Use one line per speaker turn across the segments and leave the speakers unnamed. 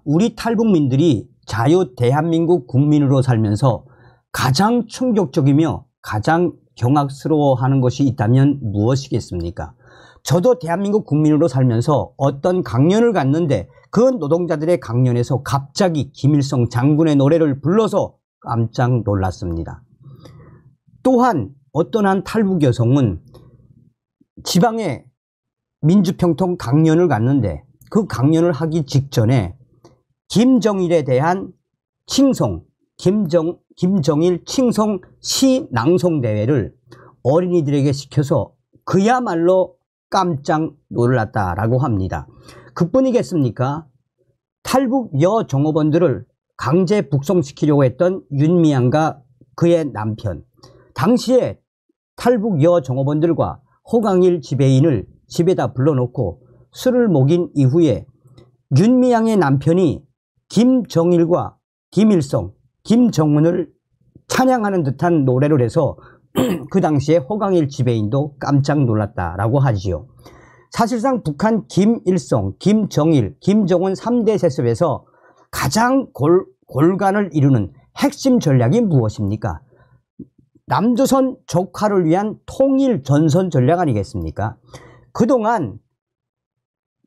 우리 탈북민들이 자유 대한민국 국민으로 살면서 가장 충격적이며 가장 경악스러워하는 것이 있다면 무엇이겠습니까? 저도 대한민국 국민으로 살면서 어떤 강연을 갔는데 그 노동자들의 강연에서 갑자기 김일성 장군의 노래를 불러서 깜짝 놀랐습니다. 또한 어떤 한 탈북 여성은 지방에 민주평통 강연을 갔는데 그 강연을 하기 직전에 김정일에 대한 칭송, 김정일 칭송 시 낭송 대회를 어린이들에게 시켜서 그야말로 깜짝 놀랐다라고 합니다. 그뿐이겠습니까? 탈북 여종업원들을 강제 북송시키려고 했던 윤미향과 그의 남편, 당시에 탈북 여종업원들과 호강일 지배인을 집에다 불러놓고 술을 먹인 이후에 윤미향의 남편이 김정일과 김일성, 김정은을 찬양하는 듯한 노래를 해서 그 당시에 호강일 지배인도 깜짝 놀랐다라고 하지요. 사실상 북한 김일성, 김정일, 김정은 3대 세습에서 가장 골간을 이루는 핵심 전략이 무엇입니까? 남조선 적화를 위한 통일 전선 전략 아니겠습니까? 그동안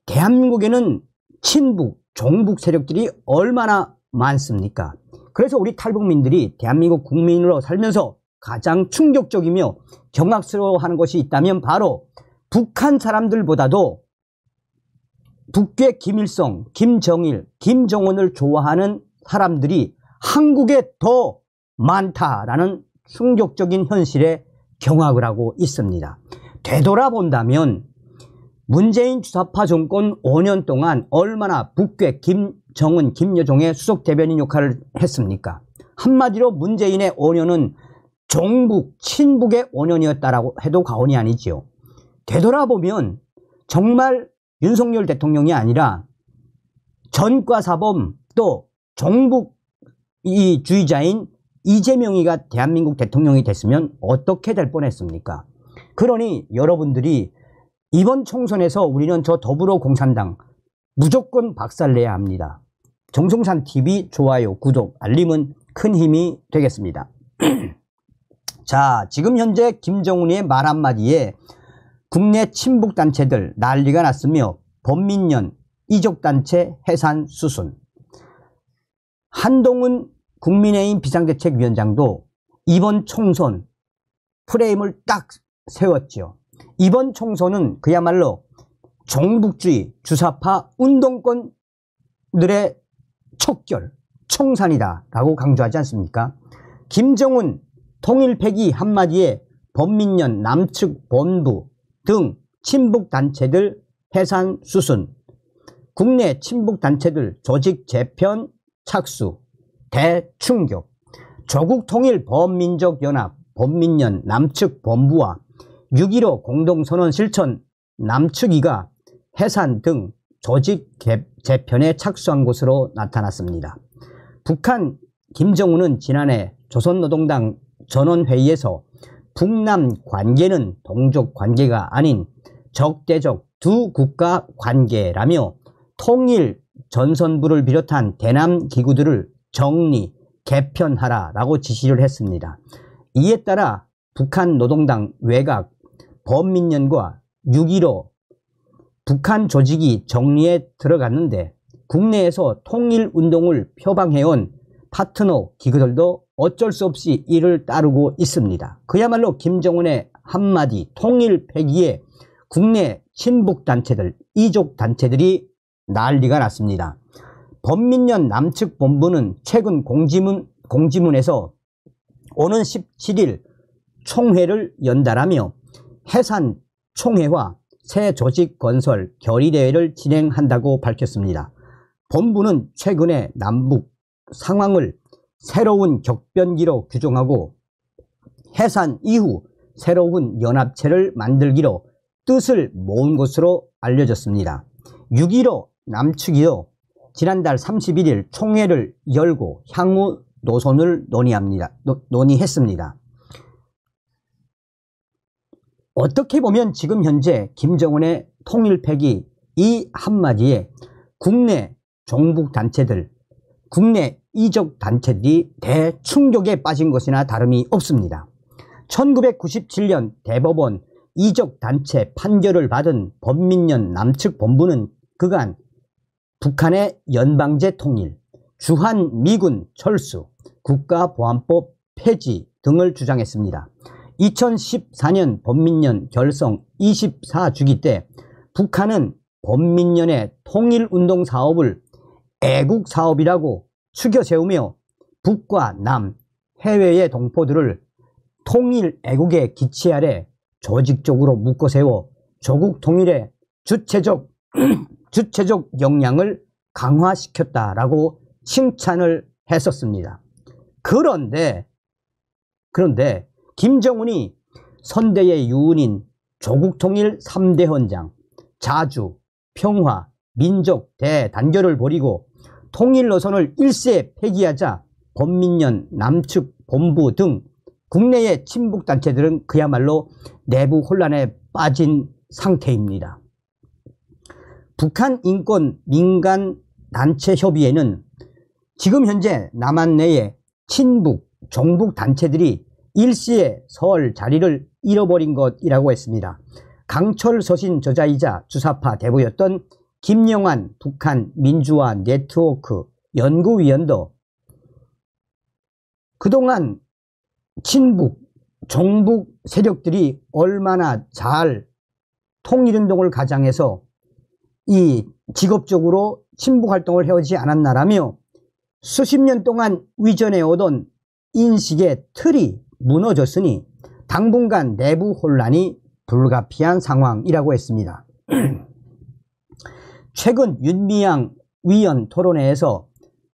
대한민국에는 친북, 종북 세력들이 얼마나 많습니까? 그래서 우리 탈북민들이 대한민국 국민으로 살면서 가장 충격적이며 경악스러워하는 것이 있다면 바로 북한 사람들보다도 북괴 김일성, 김정일, 김정은을 좋아하는 사람들이 한국에 더 많다라는 충격적인 현실에 경악을 하고 있습니다. 되돌아본다면 문재인 주사파 정권 5년 동안 얼마나 북괴 김정은, 김여종의 수석 대변인 역할을 했습니까? 한마디로 문재인의 5년은 종북, 친북의 5년이었다라고 해도 과언이 아니지요. 되돌아보면 정말 윤석열 대통령이 아니라 전과사범 또 종북 주의자인 이재명이가 대한민국 대통령이 됐으면 어떻게 될 뻔했습니까? 그러니 여러분들이 이번 총선에서 우리는 저 더불어공산당 무조건 박살내야 합니다. 정성산TV 좋아요, 구독, 알림은 큰 힘이 되겠습니다. 자, 지금 현재 김정은의 말 한마디에 국내 친북단체들 난리가 났으며 범민련, 이족단체 해산 수순. 한동훈 국민의힘 비상대책위원장도 이번 총선 프레임을 딱 세웠죠. 이번 총선은 그야말로 종북주의, 주사파 운동권들의 척결, 청산이다 라고 강조하지 않습니까? 김정은 통일 폐기 한마디에 범민련, 남측 본부 등 친북단체들 해산 수순, 국내 친북단체들 조직 재편 착수, 대충격, 조국통일범민족연합, 범민련, 남측 본부와 6.15 공동선언 실천 남측위가 해산 등 조직 재편에 착수한 것으로 나타났습니다. 북한 김정은은 지난해 조선노동당 전원회의에서 북남 관계는 동족 관계가 아닌 적대적 두 국가 관계라며 통일 전선부를 비롯한 대남 기구들을 정리, 개편하라라고 지시를 했습니다. 이에 따라 북한 노동당 외곽, 범민련과 6.15 북한 조직이 정리에 들어갔는데 국내에서 통일운동을 표방해온 파트너 기구들도 어쩔 수 없이 이를 따르고 있습니다. 그야말로 김정은의 한마디 통일 폐기에 국내 친북단체들, 이족단체들이 난리가 났습니다. 범민련 남측 본부는 최근 공지문에서 오는 17일 총회를 연달하며 해산 총회와 새 조직 건설 결의대회를 진행한다고 밝혔습니다. 본부는 최근에 남북 상황을 새로운 격변기로 규정하고 해산 이후 새로운 연합체를 만들기로 뜻을 모은 것으로 알려졌습니다. 6.15 남측이요 지난달 31일 총회를 열고 향후 노선을 논의했습니다. 어떻게 보면 지금 현재 김정은의 통일 폐기 이 한마디에 국내 종북 단체들, 국내 이적 단체들이 대충격에 빠진 것이나 다름이 없습니다. 1997년 대법원 이적 단체 판결을 받은 범민련 남측 본부는 그간 북한의 연방제 통일, 주한 미군 철수, 국가보안법 폐지 등을 주장했습니다. 2014년 범민련 결성 24주기 때 북한은 범민련의 통일운동 사업을 애국사업이라고 추겨 세우며 북과 남, 해외의 동포들을 통일 애국의 기치 아래 조직적으로 묶어 세워 조국 통일의 주체적 역량을 강화시켰다라고 칭찬을 했었습니다. 그런데 김정은이 선대의 유운인 조국통일 3대 헌장, 자주, 평화, 민족 대단결을 벌이고 통일 노선을 일세 폐기하자 범민련 남측 본부 등 국내의 친북단체들은 그야말로 내부 혼란에 빠진 상태입니다. 북한 인권 민간단체협의회는 지금 현재 남한 내에 친북, 종북 단체들이 일시에 설 자리를 잃어버린 것이라고 했습니다. 강철 서신 저자이자 주사파 대부였던 김영환 북한 민주화 네트워크 연구위원도 그동안 친북, 종북 세력들이 얼마나 잘 통일운동을 가장해서 이 직업적으로 친북활동을 해오지 않았나라며 수십 년 동안 위전해 오던 인식의 틀이 무너졌으니 당분간 내부 혼란이 불가피한 상황이라고 했습니다. 최근 윤미향 위원 토론회에서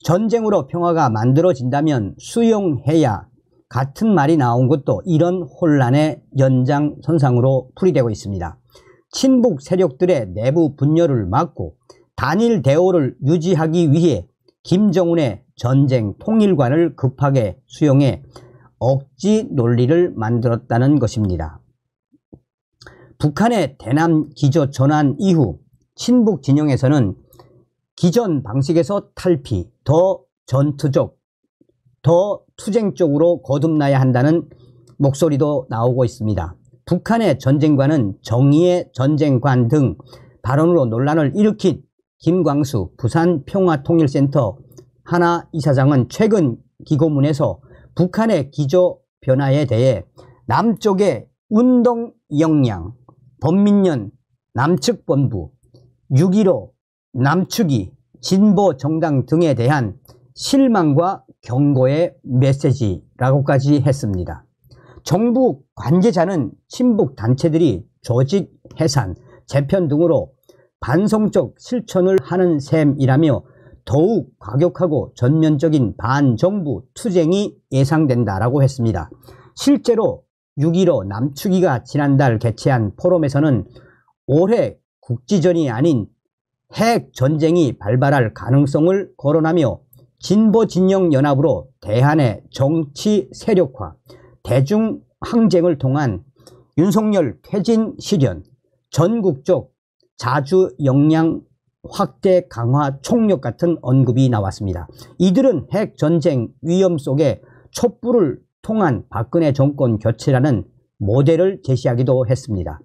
전쟁으로 평화가 만들어진다면 수용해야 같은 말이 나온 것도 이런 혼란의 연장선상으로 풀이되고 있습니다. 친북 세력들의 내부 분열을 막고 단일 대오를 유지하기 위해 김정은의 전쟁 통일관을 급하게 수용해 억지 논리를 만들었다는 것입니다. 북한의 대남 기조 전환 이후 친북 진영에서는 기존 방식에서 탈피, 더 전투적, 더 투쟁적으로 거듭나야 한다는 목소리도 나오고 있습니다. 북한의 전쟁관은 정의의 전쟁관 등 발언으로 논란을 일으킨 김광수 부산평화통일센터 하나 이사장은 최근 기고문에서 북한의 기조 변화에 대해 남쪽의 운동 역량, 범민련 남측 본부, 6.15 남측이 진보 정당 등에 대한 실망과 경고의 메시지라고까지 했습니다. 정부 관계자는 친북 단체들이 조직 해산, 재편 등으로 반성적 실천을 하는 셈이라며 더욱 과격하고 전면적인 반정부 투쟁이 예상된다라고 했습니다. 실제로 6.15 남측위가 지난달 개최한 포럼에서는 올해 국지전이 아닌 핵전쟁이 발발할 가능성을 거론하며 진보진영연합으로 대한의 정치 세력화, 대중항쟁을 통한 윤석열 퇴진 실현, 전국적 자주 역량 확대 강화 총력 같은 언급이 나왔습니다. 이들은 핵전쟁 위험 속에 촛불을 통한 박근혜 정권 교체라는 모델을 제시하기도 했습니다.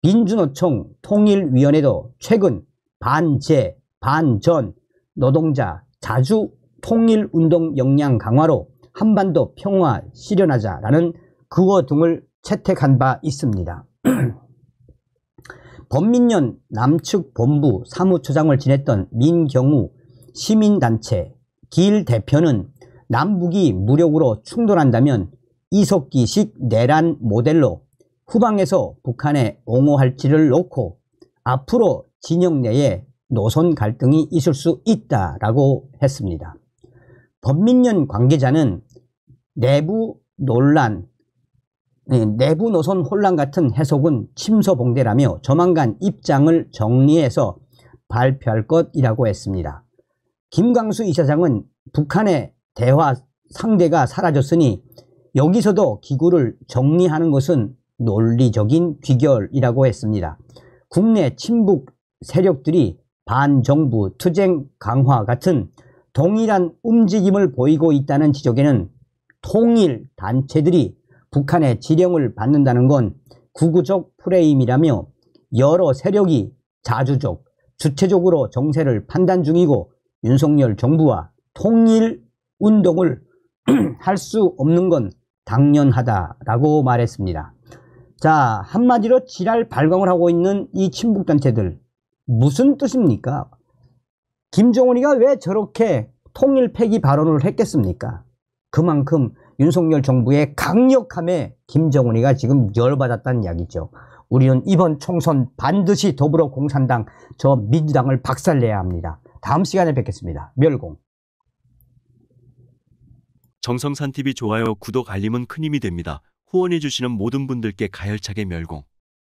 민주노총 통일위원회도 최근 반제, 반전, 노동자, 자주 통일운동 역량 강화로 한반도 평화 실현하자라는 구호 등을 채택한 바 있습니다. 범민련 남측 본부 사무처장을 지냈던 민경우 시민단체 길 대표는 남북이 무력으로 충돌한다면 이석기식 내란 모델로 후방에서 북한에 옹호할지를 놓고 앞으로 진영 내에 노선 갈등이 있을 수 있다라고 했습니다. 범민련 관계자는 내부 논란, 내부 노선 혼란 같은 해석은 침소봉대라며 조만간 입장을 정리해서 발표할 것이라고 했습니다. 김광수 이사장은 북한의 대화 상대가 사라졌으니 여기서도 기구를 정리하는 것은 논리적인 귀결이라고 했습니다. 국내 친북 세력들이 반정부 투쟁 강화 같은 동일한 움직임을 보이고 있다는 지적에는 통일 단체들이 북한의 지령을 받는다는 건 구구적 프레임이라며 여러 세력이 자주적, 주체적으로 정세를 판단 중이고 윤석열 정부와 통일 운동을 할 수 없는 건 당연하다라고 말했습니다. 자, 한마디로 지랄 발광을 하고 있는 이 친북단체들 무슨 뜻입니까? 김정은이가 왜 저렇게 통일 폐기 발언을 했겠습니까? 그만큼 윤석열 정부의 강력함에 김정은이가 지금 열받았다는 이야기죠. 우리는 이번 총선 반드시 더불어공산당 저 민주당을 박살내야 합니다. 다음 시간에 뵙겠습니다. 멸공.
정성산TV 좋아요, 구독, 알림은 큰 힘이 됩니다. 후원해주시는 모든 분들께 가열차게 멸공.